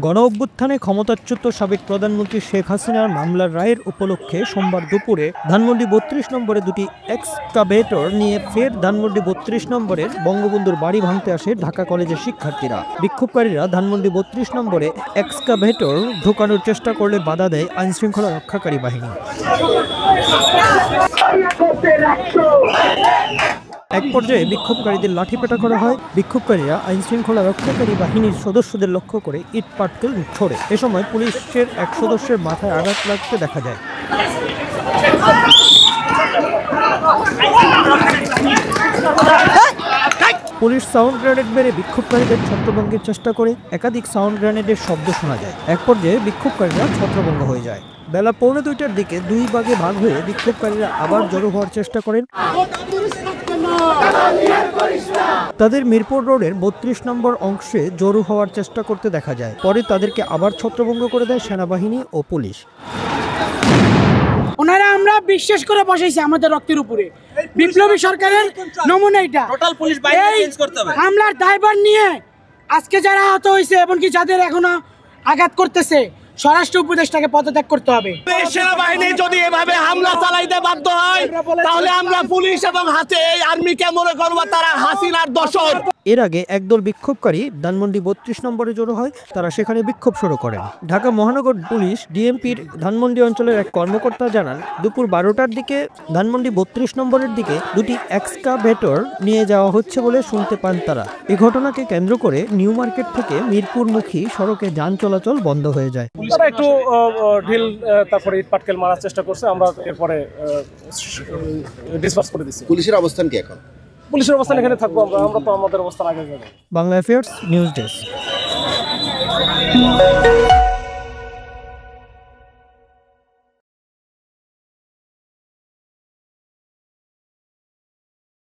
গণ অভ্যুত্থানে ক্ষমতাচ্যুত সাবেক প্রধানমন্ত্রী শেখ হাসিনার মামলার রায়ের উপলক্ষে সোমবার দুপুরে ধানমন্ডি ৩২ নম্বরে দুটি এক্সকাভেটর নিয়ে ফের ধানমন্ডি ৩২ নম্বরের বঙ্গবন্ধুর বাড়ি ভাঙতে আসে ঢাকা কলেজের শিক্ষার্থীরা। বিক্ষোভকারীরা ধানমন্ডি ৩২ নম্বরে এক্সকাভেটর ঢোকানোর চেষ্টা করলে বাধা দেয় আইনশৃঙ্খলা রক্ষাকারী বাহিনী। এক পর্যায়ে বিক্ষোভকারীদের লাঠিপেটা করা হয়। বিক্ষোভকারীরা আইনশৃঙ্খলা রক্ষাকারী বাহিনীর সদস্যদের লক্ষ্য করে ইট পাটকেল ছোড়ে। এ সময় পুলিশের এক সদস্যের মাথায় আঘাত লাগতে দেখা যায়। পুলিশ সাউন্ড গ্রেনেড মেরে বিক্ষোভকারীদের ছত্রভঙ্গের চেষ্টা করে। একাধিক সাউন্ড গ্রেনেডের শব্দ শোনা যায়। এক পর্যায়ে বিক্ষোভকারীরা ছত্রভঙ্গ হয়ে যায়। বেলা 1:45টার দিকে দুই ভাগে ভাগ হয়ে বিক্ষোভকারীরা আবার জড়ো হওয়ার চেষ্টা করেন। তাদের মিরপুর রোডের ৩২ নম্বর অংশে জড়ো হওয়ার চেষ্টা করতে দেখা যায়। পরে তাদেরকে আবার ছত্রভঙ্গ করে দেয় সেনাবাহিনী ও পুলিশ। ওনারা আমরা বিশ্বাস করে বসাইছি আমাদের রক্তের উপরে। বিপ্লবী সরকারের নমুনা এটা। টোটাল পুলিশ বাহিনী চেঞ্জ করতে হবে। হামলার দায়ভার নিয়ে আজকে যারা আহত হয়েছে এবং কি যাদের এখনো আঘাত করতেছে, স্বরাষ্ট্র উপদেষ্টাকে পদত্যাগ করতে হবে। সেনাবাহিনী যদি এভাবে হামলা চালাইতে বাধ্য হয় তাহলে আমরা পুলিশ এবং হাতে এই আর্মিকে মনে করব তারা হাসিনার দোসর। এর আগে একদল বিক্ষোভকারী ধানমন্ডি ৩২ নম্বরে জড়ো হয়। তারা সেখানে বিক্ষোভ শুরু করেন। ঢাকা মহানগর পুলিশ ডিএমপির ধানমন্ডি অঞ্চলের এক কর্মকর্তা জানান, দুপুর 12টার দিকে ধানমন্ডি ৩২ নম্বরের দিকে দুটি এক্সকাভেটর নিয়ে যাওয়া হচ্ছে বলে শুনতে পান তারা। এই ঘটনাকে কেন্দ্র করে নিউ মার্কেট থেকে মিরপুরমুখী সড়কে যান চলাচল বন্ধ হয়ে যায়। তারা একটু ঢিল তারপরে ইট পাটকেল মারার চেষ্টা করছে। আমরা এরপরে ডিসপার্স করে দিচ্ছি। পুলিশের অবস্থান কি এখন? পুলিশের অবস্থান এখানে থাকবো। আমরা তো আমাদের অবস্থান আগে যাবো। Bangla affairs news desk.